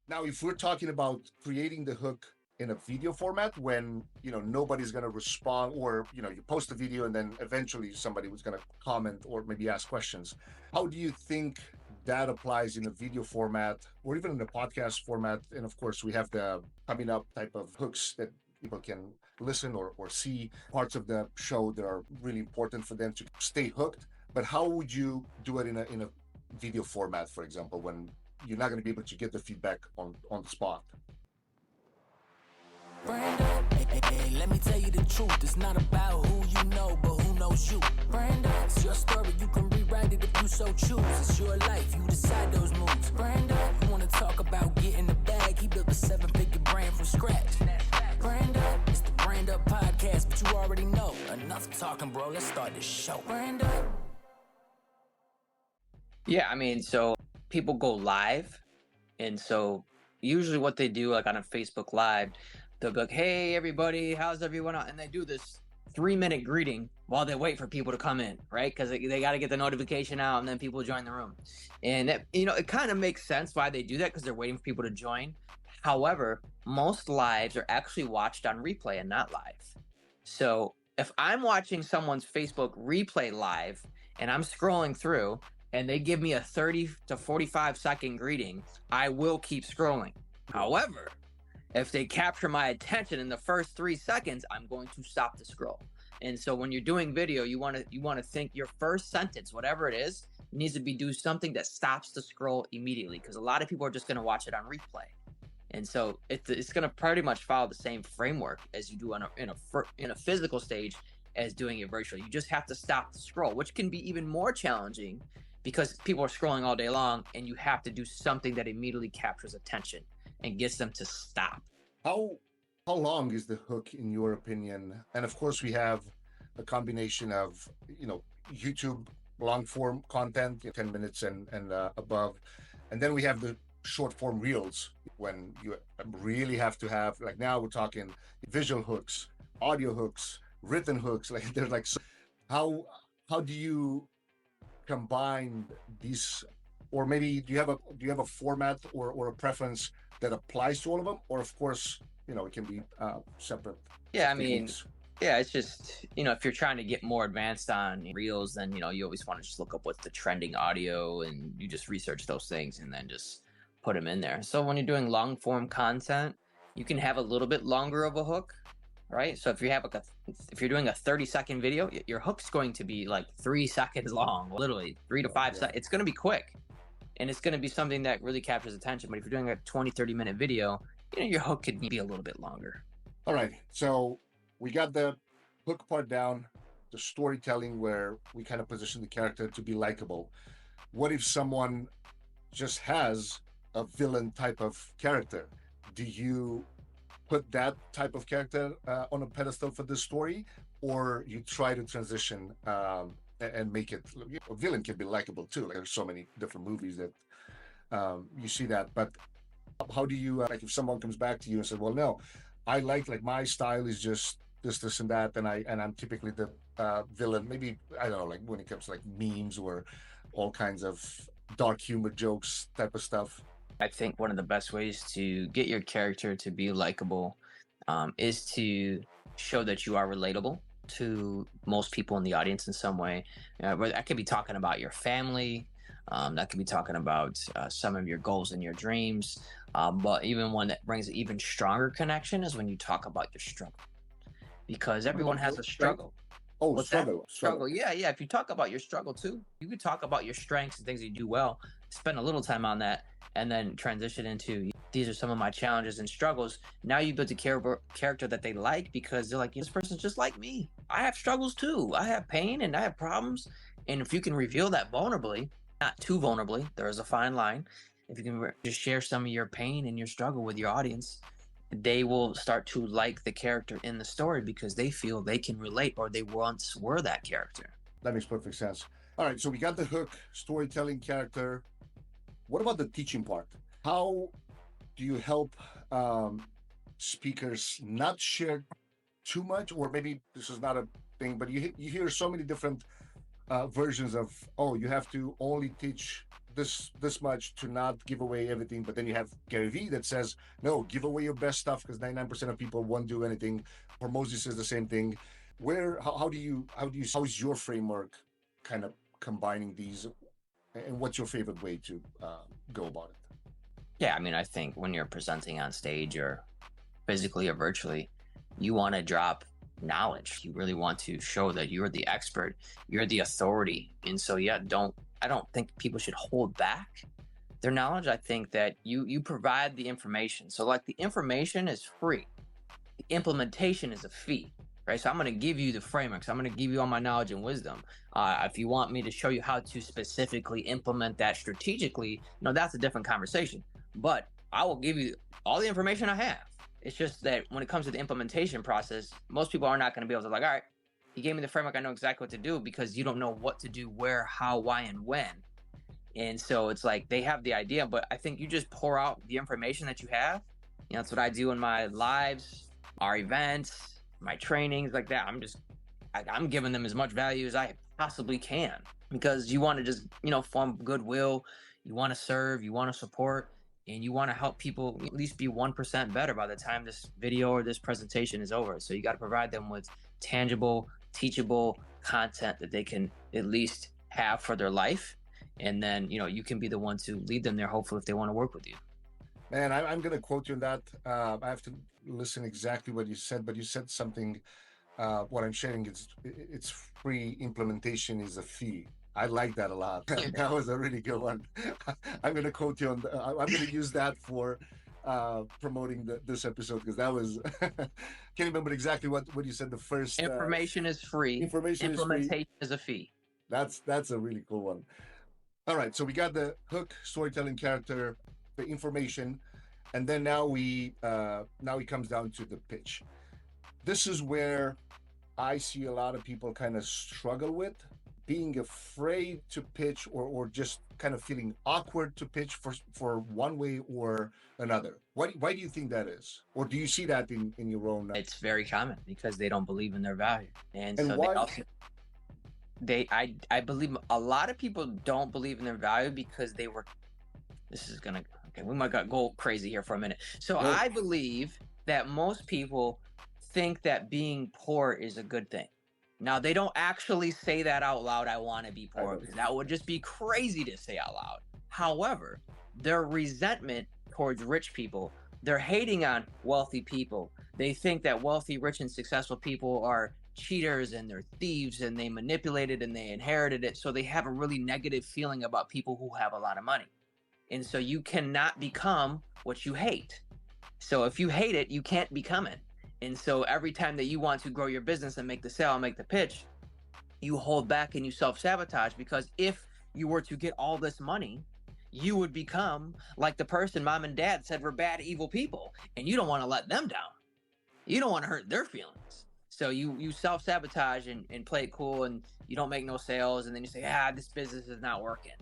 Now, if we're talking about creating the hook in a video format when nobody's going to respond, or you post a video and then eventually somebody was going to comment or maybe ask questions, how do you think that applies in a video format or even in a podcast format? And of course we have the coming up type of hooks that people can listen or see parts of the show that are really important for them to stay hooked. But how would you do it in a video format, for example, when you're not going to be able to get the feedback on the spot? Brandon, hey, let me tell you the truth. It's not about who you know, but who knows you. Brandon, it's your story. You can rewrite it if you so choose. It's your life. You decide those moves. Brandon, you want to talk about getting the bag? He built a 7-figure brand from scratch. Brandon, it's the Brand Up Podcast, but you already know. Enough talking, bro. Let's start this show. Brandon. Yeah, I mean, so people go live, and so usually what they do, like on a Facebook Live, they'll be like, "Hey, everybody, how's everyone?" And they do this 3-minute greeting while they wait for people to come in, right? Because they got to get the notification out, and then people join the room. And it kind of makes sense why they do that, because they're waiting for people to join. However, most lives are actually watched on replay and not live. So if I'm watching someone's Facebook replay live and I'm scrolling through, and they give me a 30 to 45 second greeting, I will keep scrolling. However, if they capture my attention in the first 3 seconds, I'm going to stop the scroll. And so when you're doing video, you want to think your first sentence, whatever it is, needs to do something that stops the scroll immediately, because a lot of people are just going to watch it on replay. And so it's going to pretty much follow the same framework as you do in a physical stage as doing it virtually. You just have to stop the scroll, which can be even more challenging because people are scrolling all day long, and you have to do something that immediately captures attention and gets them to stop. How long is the hook in your opinion? And of course we have a combination of YouTube long form content, 10 minutes and above, and then we have the short form reels when you really have to have, like, now we're talking visual hooks, audio hooks, written hooks, like they're like, how do you combine these? Or maybe do you have a format or a preference that applies to all of them? Or of course, it can be separate. Yeah, I mean, yeah, it's just, if you're trying to get more advanced on reels, then, you always want to just look up what's the trending audio, and you just research those things and then just put them in there. So when you're doing long form content, you can have a little bit longer of a hook, right? So if you have if you're doing a 30-second video, your hook's going to be like 3 seconds long, literally 3 to 5 seconds. It's going to be quick, and it's going to be something that really captures attention. But if you're doing a 20-30 minute video, your hook could be a little bit longer. All right, so we got the hook part down, the storytelling where we kind of position the character to be likable. What if someone just has a villain type of character? Do you put that type of character on a pedestal for this story, or you try to transition and make it, a villain can be likable too? Like, there's so many different movies that you see that. But how do you, like, if someone comes back to you and says, well, no, I like my style is just this and that, and I'm typically the villain, maybe, I don't know, like when it comes to like memes or all kinds of dark humor jokes type of stuff? I think one of the best ways to get your character to be likable is to show that you are relatable to most people in the audience in some way. That could be talking about your family. That could be talking about some of your goals and your dreams. But even one that brings an even stronger connection is when you talk about your struggle. Because everyone has a struggle. Oh, struggle. Yeah. If you talk about your struggle too, you could talk about your strengths and things you do well, spend a little time on that, and then transition into, these are some of my challenges and struggles. Now you build a character that they like, because they're like, this person's just like me. I have struggles too. I have pain and I have problems. And if you can reveal that vulnerably, not too vulnerably, there is a fine line. If you can just share some of your pain and your struggle with your audience, they will start to like the character in the story because they feel they can relate, or they once were that character. That makes perfect sense. All right, so we got the hook, storytelling, character. What about the teaching part? How do you help speakers not share too much? Or maybe this is not a thing, but you hear so many different versions of, oh, you have to only teach this much to not give away everything. But then you have Gary Vee that says, no, give away your best stuff because 99% of people won't do anything. Hormozy says the same thing. How is your framework kind of combining these, and what's your favorite way to go about it? Yeah, I mean, I think when you're presenting on stage or physically or virtually, you want to drop knowledge. You really want to show that you're the expert, you're the authority. And so, yeah, I don't think people should hold back their knowledge. I think that you provide the information. So like the information is free. The implementation is a fee, right? So I'm going to give you the frameworks. I'm going to give you all my knowledge and wisdom. If you want me to show you how to specifically implement that strategically, that's a different conversation. But I will give you all the information I have. It's just that when it comes to the implementation process, most people are not going to be able to all right, you gave me the framework, I know exactly what to do, because you don't know what to do, where, how, why, and when. And so it's like they have the idea, but I think you just pour out the information that you have. That's what I do in my lives, our events, my trainings, like that. I'm giving them as much value as I possibly can, because you want to just, form goodwill. You want to serve, you want to support, and you want to help people at least be 1% better by the time this video or this presentation is over. So you got to provide them with tangible, teachable content that they can at least have for their life. And then, you can be the one to lead them there, hopefully, if they want to work with you. Man, I'm going to quote you on that. I have to listen exactly what you said, but you said something. What I'm sharing is it's free, implementation is a fee. I like that a lot. That was a really good one. I'm going to quote you on. I'm going to use that for promoting this episode, because that was can't remember exactly what you said. The first information is free. Implementation is a fee. That's a really cool one. All right, so we got the hook, storytelling, character, the information, and then now it comes down to the pitch. This is where I see a lot of people kind of struggle with being afraid to pitch, or just kind of feeling awkward to pitch for one way or another. Why do you think that is? Or do you see that in your own? It's very common because they don't believe in their value. And so why? I believe a lot of people don't believe in their value because we might go crazy here for a minute. So yeah. I believe that most people think that being poor is a good thing. Now, they don't actually say that out loud, I want to be poor, because that would just be crazy to say out loud. However, their resentment towards rich people, they're hating on wealthy people. They think that wealthy, rich, and successful people are cheaters and they're thieves and they manipulated and they inherited it. So they have a really negative feeling about people who have a lot of money. And so you cannot become what you hate. So if you hate it, you can't become it. And so every time that you want to grow your business and make the sale, make the pitch, you hold back and you self-sabotage, because if you were to get all this money, you would become like the person mom and dad said were bad, evil people. And you don't want to let them down. You don't want to hurt their feelings. So you self-sabotage and play it cool, and you don't make no sales, and then you say, this business is not working.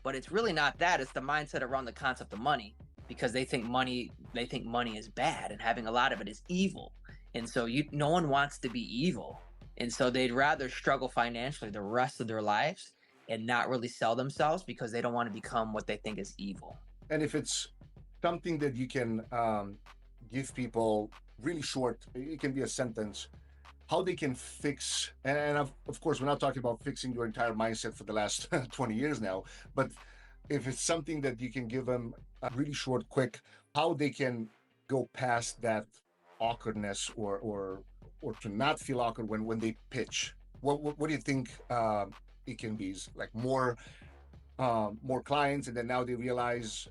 But it's really not that. It's the mindset around the concept of money, because they think money is bad and having a lot of it is evil. And so no one wants to be evil. And so they'd rather struggle financially the rest of their lives and not really sell themselves, because they don't want to become what they think is evil. And if it's something that you can give people really short, it can be a sentence, how they can fix, and of course, we're not talking about fixing your entire mindset for the last 20 years now, but if it's something that you can give them really short, quick, how they can go past that awkwardness or to not feel awkward when they pitch. What do you think it can be? Like more clients, and then now they realize,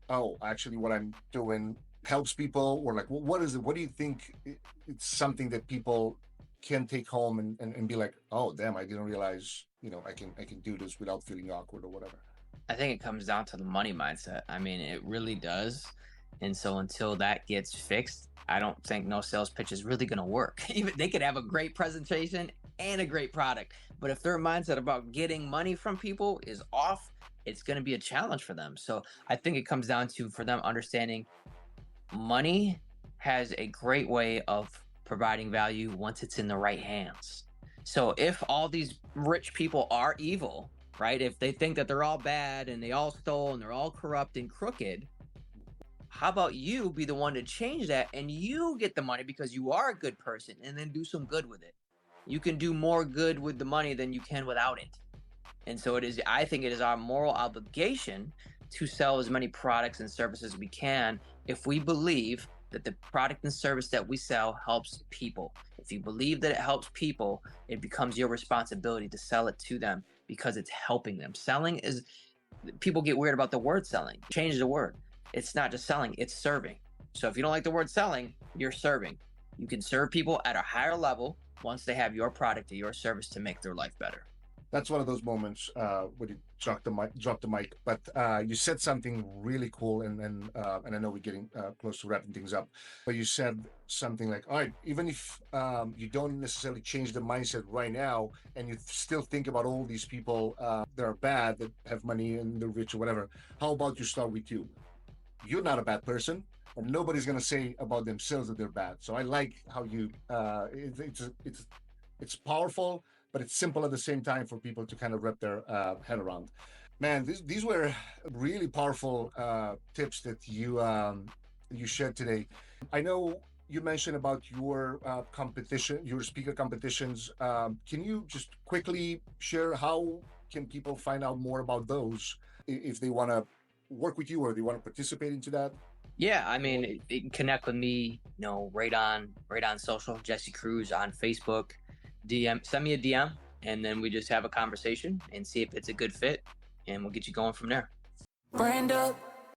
oh, actually what I'm doing helps people, or like, what is it? What do you think it's something that people can take home and be like, oh, damn, I didn't realize, I can do this without feeling awkward or whatever? I think it comes down to the money mindset. I mean, it really does. And so until that gets fixed, I don't think no sales pitch is really going to work. Even they could have a great presentation and a great product, but if their mindset about getting money from people is off, it's going to be a challenge for them. So I think it comes down to, for them, understanding money has a great way of providing value once it's in the right hands. So if all these rich people are evil, right? If they think that they're all bad and they all stole and they're all corrupt and crooked, how about you be the one to change that and you get the money because you are a good person, and then do some good with it. You can do more good with the money than you can without it. And so I think it is our moral obligation to sell as many products and services as we can if we believe that the product and service that we sell helps people. If you believe that it helps people, it becomes your responsibility to sell it to them because it's helping them. Selling is, people get weird about the word selling. Change the word. It's not just selling, it's serving. So if you don't like the word selling, you're serving. You can serve people at a higher level once they have your product or your service to make their life better. That's one of those moments when you drop the mic. But you said something really cool, and I know we're getting close to wrapping things up. But you said something like, "All right, even if you don't necessarily change the mindset right now, and you still think about all these people that are bad, that have money and they're rich or whatever, how about you start with you? You're not a bad person." And nobody's gonna say about themselves that they're bad. So I like how you. It's powerful, but it's simple at the same time for people to kind of wrap their head around. Man, these were really powerful tips that you shared today. I know you mentioned about your competition, your speaker competitions. Can you just quickly share how can people find out more about those if they want to work with you or they want to participate into that? Yeah, I mean, you can connect with me, right on social, Jesse Cruz on Facebook. Send me a DM, and then we just have a conversation and see if it's a good fit, and we'll get you going from there. Brand up,